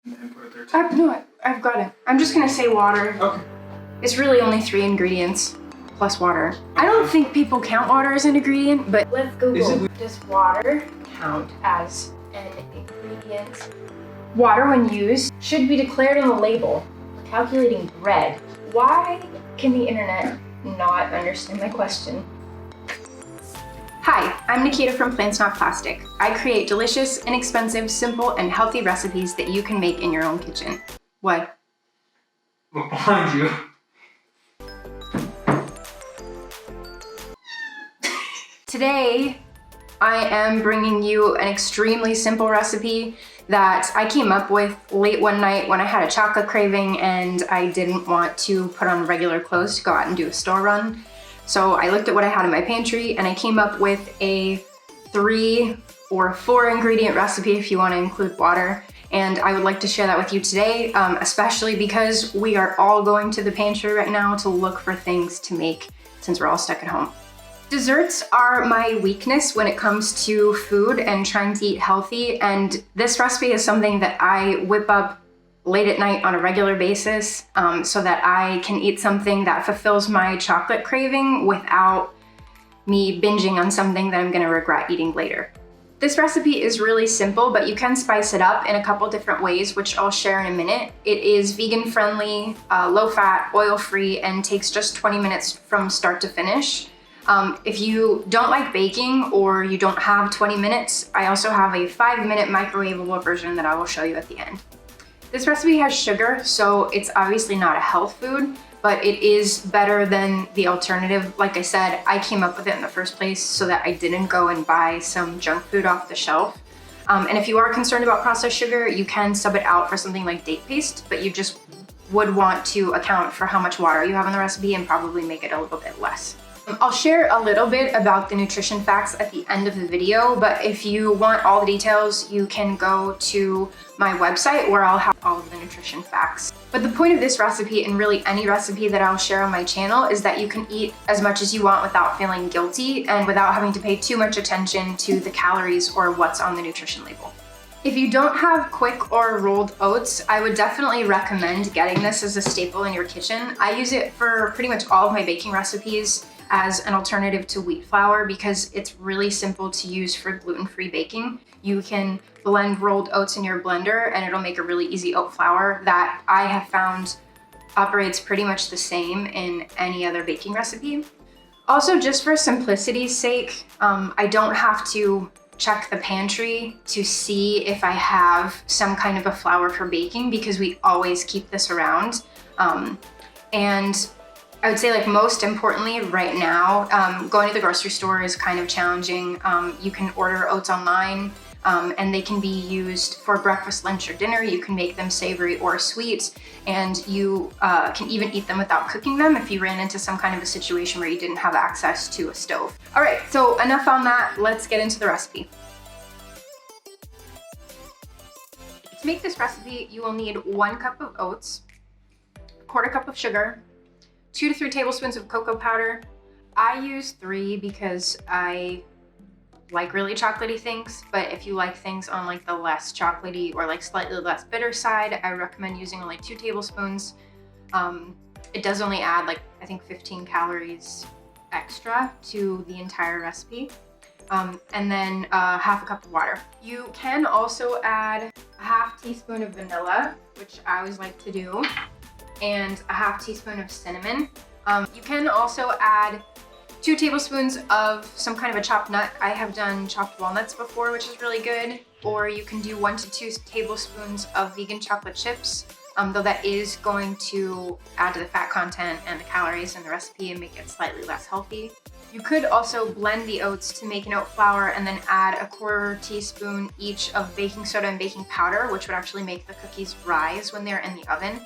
Input there too. No, I've got it. I'm just gonna say water. Okay. It's really only 3 ingredients plus water. I don't think people count water as an ingredient, but let's Google. Does water count as an ingredient? Water, when used, should be declared on the label. Calculating bread. Why can the internet not understand my question? Hi, I'm Nikita from PlantsNotPlastic. I create delicious, inexpensive, simple, and healthy recipes that you can make in your own kitchen. What? Look behind you. Today, I am bringing you an extremely simple recipe that I came up with late one night when I had a chocolate craving and I didn't want to put on regular clothes to go out and do a store run. So I looked at what I had in my pantry and I came up with a 3 or 4 ingredient recipe if you want to include water. And I would like to share that with you today, especially because we are all going to the pantry right now to look for things to make since we're all stuck at home. Desserts are my weakness when it comes to food and trying to eat healthy, and this recipe is something that I whip up late at night on a regular basis so that I can eat something that fulfills my chocolate craving without me binging on something that I'm gonna regret eating later. This recipe is really simple, but you can spice it up in a couple different ways, which I'll share in a minute. It is vegan friendly, low fat, oil free, and takes just 20 minutes from start to finish. If you don't like baking or you don't have 20 minutes, I also have a 5-minute microwavable version that I will show you at the end. This recipe has sugar, so it's obviously not a health food, but it is better than the alternative. Like I said, I came up with it in the first place so that I didn't go and buy some junk food off the shelf. And if you are concerned about processed sugar, you can sub it out for something like date paste, but you just would want to account for how much water you have in the recipe and probably make it a little bit less. I'll share a little bit about the nutrition facts at the end of the video, but if you want all the details, you can go to my website where I'll have all of the nutrition facts. But the point of this recipe, and really any recipe that I'll share on my channel, is that you can eat as much as you want without feeling guilty and without having to pay too much attention to the calories or what's on the nutrition label. If you don't have quick or rolled oats, I would definitely recommend getting this as a staple in your kitchen. I use it for pretty much all of my baking recipes as an alternative to wheat flour because it's really simple to use for gluten-free baking. You can blend rolled oats in your blender and it'll make a really easy oat flour that I have found operates pretty much the same in any other baking recipe. Also, just for simplicity's sake, I don't have to check the pantry to see if I have some kind of a flour for baking because we always keep this around. And I would say, like, most importantly right now, going to the grocery store is kind of challenging. You can order oats online and they can be used for breakfast, lunch, or dinner. You can make them savory or sweet, and you can even eat them without cooking them if you ran into some kind of a situation where you didn't have access to a stove. All right, so enough on that. Let's get into the recipe. To make this recipe, you will need 1 cup of oats, 1/4 cup of sugar, 2 to 3 tablespoons of cocoa powder. I use 3 because I like really chocolatey things, but if you like things on like the less chocolatey or like slightly less bitter side, I recommend using only 2 tablespoons. It does only add like, I think 15 calories extra to the entire recipe. And then 1/2 cup of water. You can also add a 1/2 teaspoon of vanilla, which I always like to do, and a 1/2 teaspoon of cinnamon. You can also add 2 tablespoons of some kind of a chopped nut. I have done chopped walnuts before, which is really good. Or you can do 1 to 2 tablespoons of vegan chocolate chips, though that is going to add to the fat content and the calories in the recipe and make it slightly less healthy. You could also blend the oats to make an oat flour and then add a 1/4 teaspoon each of baking soda and baking powder, which would actually make the cookies rise when they're in the oven.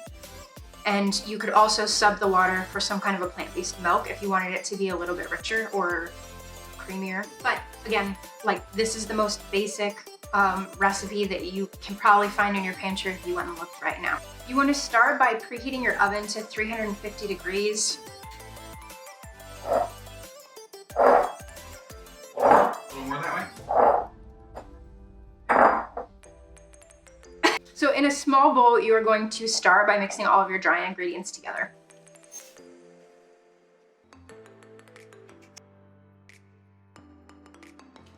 And you could also sub the water for some kind of a plant-based milk if you wanted it to be a little bit richer or creamier. But again, like, this is the most basic recipe that you can probably find in your pantry if you went and looked right now. You want to start by preheating your oven to 350 degrees. A little more that way. So in a small bowl, you are going to start by mixing all of your dry ingredients together.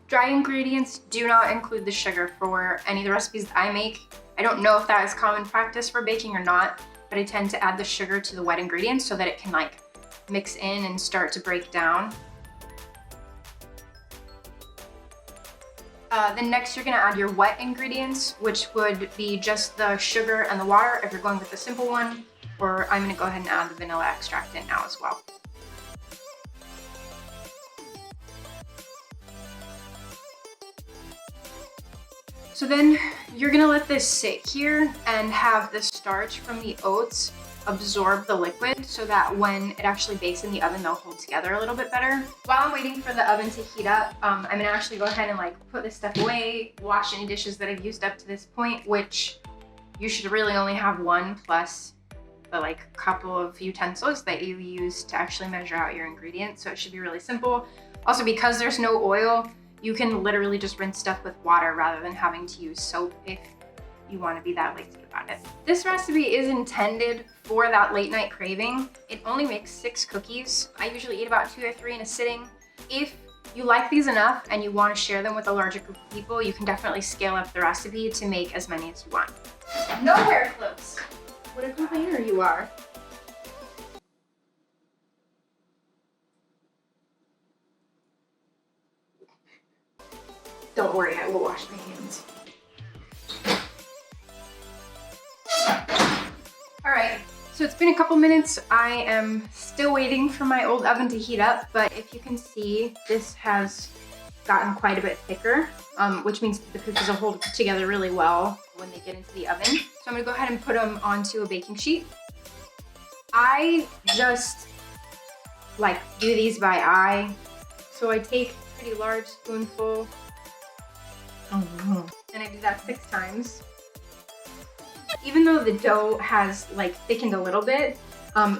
Dry ingredients do not include the sugar for any of the recipes that I make. I don't know if that is common practice for baking or not, but I tend to add the sugar to the wet ingredients so that it can like mix in and start to break down. Then next you're gonna add your wet ingredients, which would be just the sugar and the water if you're going with the simple one, or I'm gonna go ahead and add the vanilla extract in now as well. So then you're gonna let this sit here and have the starch from the oats absorb the liquid so that when it actually bakes in the oven, they'll hold together a little bit better. While I'm waiting for the oven to heat up, I'm gonna actually go ahead and like put this stuff away, wash any dishes that I've used up to this point, which you should really only have one plus the like couple of utensils that you use to actually measure out your ingredients. So it should be really simple. Also, because there's no oil, you can literally just rinse stuff with water rather than having to use soap if you want to be that lazy about it. This recipe is intended for that late night craving. It only makes 6 cookies. I usually eat about 2 or 3 in a sitting. If you like these enough and you want to share them with a larger group of people, you can definitely scale up the recipe to make as many as you want. No hair clips. What a complainer you are. Don't worry, I will wash my hands. All right, so it's been a couple minutes. I am still waiting for my old oven to heat up, but if you can see, this has gotten quite a bit thicker, which means the cookies will hold together really well when they get into the oven. So I'm gonna go ahead and put them onto a baking sheet. I just like do these by eye. So I take a pretty large spoonful, and I do that 6 times. Even though the dough has like thickened a little bit,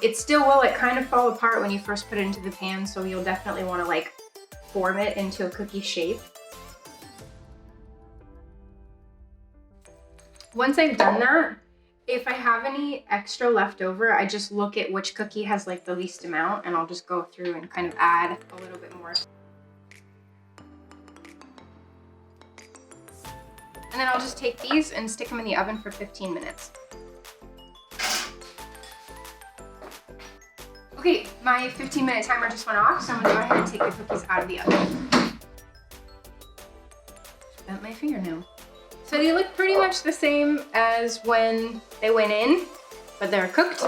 it still will kind of fall apart when you first put it into the pan, so you'll definitely want to like form it into a cookie shape. Once I've done that, if I have any extra left over, I just look at which cookie has like the least amount, and I'll just go through and kind of add a little bit more. And then I'll just take these and stick them in the oven for 15 minutes. Okay, my 15-minute timer just went off, so I'm gonna go ahead and take the cookies out of the oven. Bent my fingernail. So they look pretty much the same as when they went in, but they're cooked.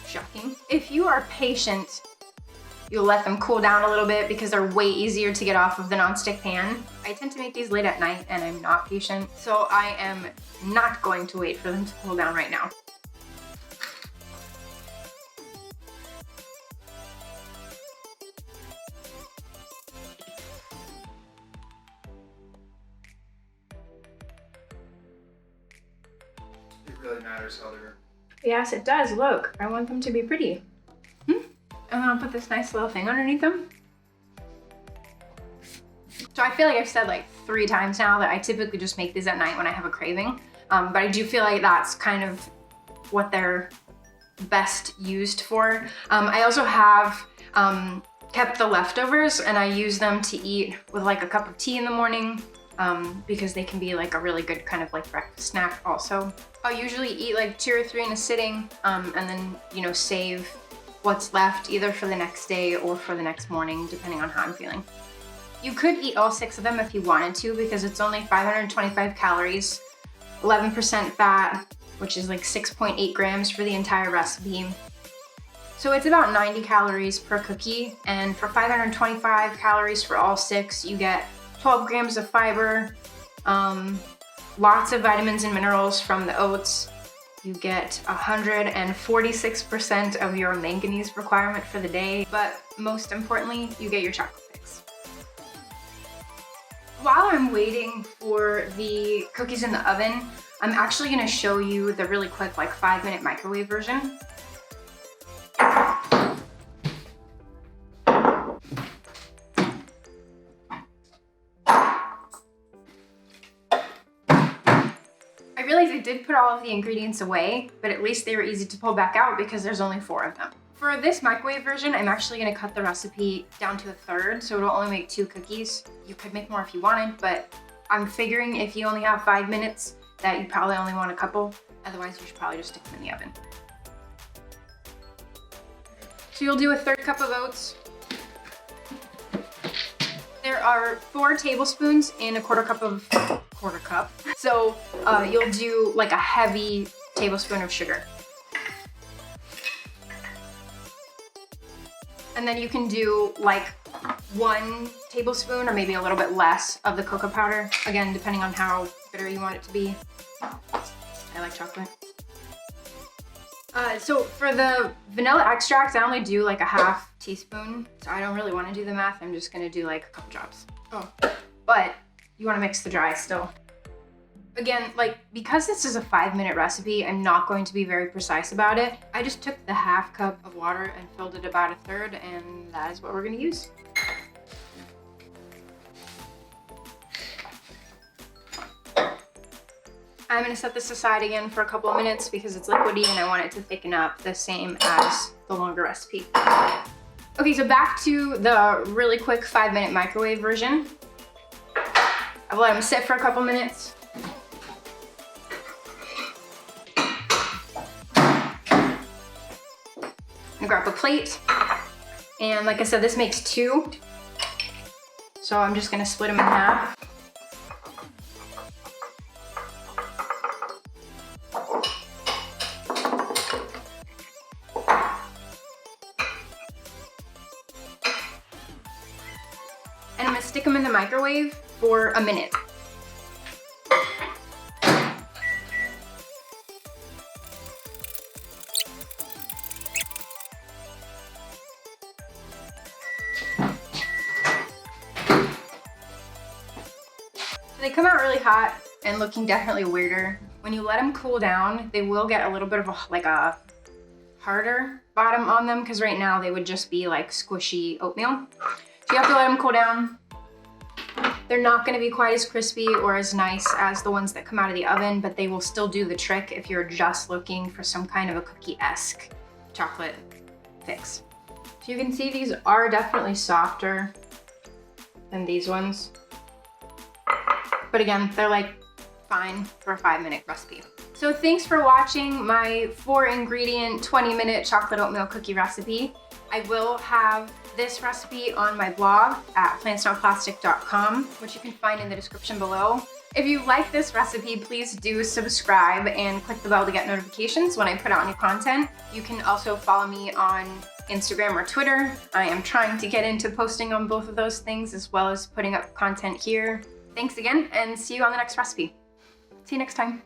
Shocking. If you are patient, you'll let them cool down a little bit because they're way easier to get off of the nonstick pan. I tend to make these late at night and I'm not patient, so I am not going to wait for them to cool down right now. It really matters how they're... Yes, it does. Look, I want them to be pretty. And then I'll put this nice little thing underneath them. So I feel like I've said like 3 times now that I typically just make these at night when I have a craving. But I do feel like that's kind of what they're best used for. I also have kept the leftovers and I use them to eat with like a cup of tea in the morning because they can be like a really good kind of like breakfast snack also. I'll usually eat like 2 or 3 in a sitting and then, you know, save what's left either for the next day or for the next morning, depending on how I'm feeling. You could eat all 6 of them if you wanted to because it's only 525 calories, 11% fat, which is like 6.8 grams for the entire recipe. So it's about 90 calories per cookie, and for 525 calories for all 6, you get 12 grams of fiber, lots of vitamins and minerals from the oats. You get 146% of your manganese requirement for the day, but most importantly, you get your chocolate fix. While I'm waiting for the cookies in the oven, I'm actually gonna show you the really quick, like 5-minute microwave version. I really realize I did put all of the ingredients away, but at least they were easy to pull back out because there's only 4 of them. For this microwave version, I'm actually gonna cut the recipe down to 1/3, so it'll only make 2 cookies. You could make more if you wanted, but I'm figuring if you only have 5 minutes, that you probably only want a couple. Otherwise, you should probably just stick them in the oven. So you'll do a 1/3 cup of oats. There are 4 tablespoons in a quarter cup. So you'll do like a heavy tablespoon of sugar. And then you can do like 1 tablespoon or maybe a little bit less of the cocoa powder. Again, depending on how bitter you want it to be. I like chocolate. So for the vanilla extract, I only do like a 1/2 teaspoon. So I don't really want to do the math. I'm just gonna do like a couple drops. Oh, but you want to mix the dry still. Again, like because this is a 5-minute recipe, I'm not going to be very precise about it. I just took the 1/2 cup of water and filled it about 1/3, and that is what we're gonna use. I'm gonna set this aside again for a couple of minutes because it's liquidy and I want it to thicken up the same as the longer recipe. Okay, so back to the really quick 5-minute microwave version. I've let them sit for a couple minutes. I'm gonna grab a plate. And like I said, this makes 2. So I'm just gonna split them in half. And I'm gonna stick them in the microwave for a minute. So they come out really hot and looking definitely weirder. When you let them cool down, they will get a little bit of a harder bottom on them because right now they would just be like squishy oatmeal. So you have to let them cool down. They're not gonna be quite as crispy or as nice as the ones that come out of the oven, but they will still do the trick if you're just looking for some kind of a cookie-esque chocolate fix. So you can see these are definitely softer than these ones. But again, they're like fine for a 5-minute recipe. So thanks for watching my 4-ingredient, 20-minute chocolate oatmeal cookie recipe. I will have this recipe on my blog at PlantsNotPlastic.com, which you can find in the description below. If you like this recipe, please do subscribe and click the bell to get notifications when I put out new content. You can also follow me on Instagram or Twitter. I am trying to get into posting on both of those things as well as putting up content here. Thanks again and see you on the next recipe. See you next time.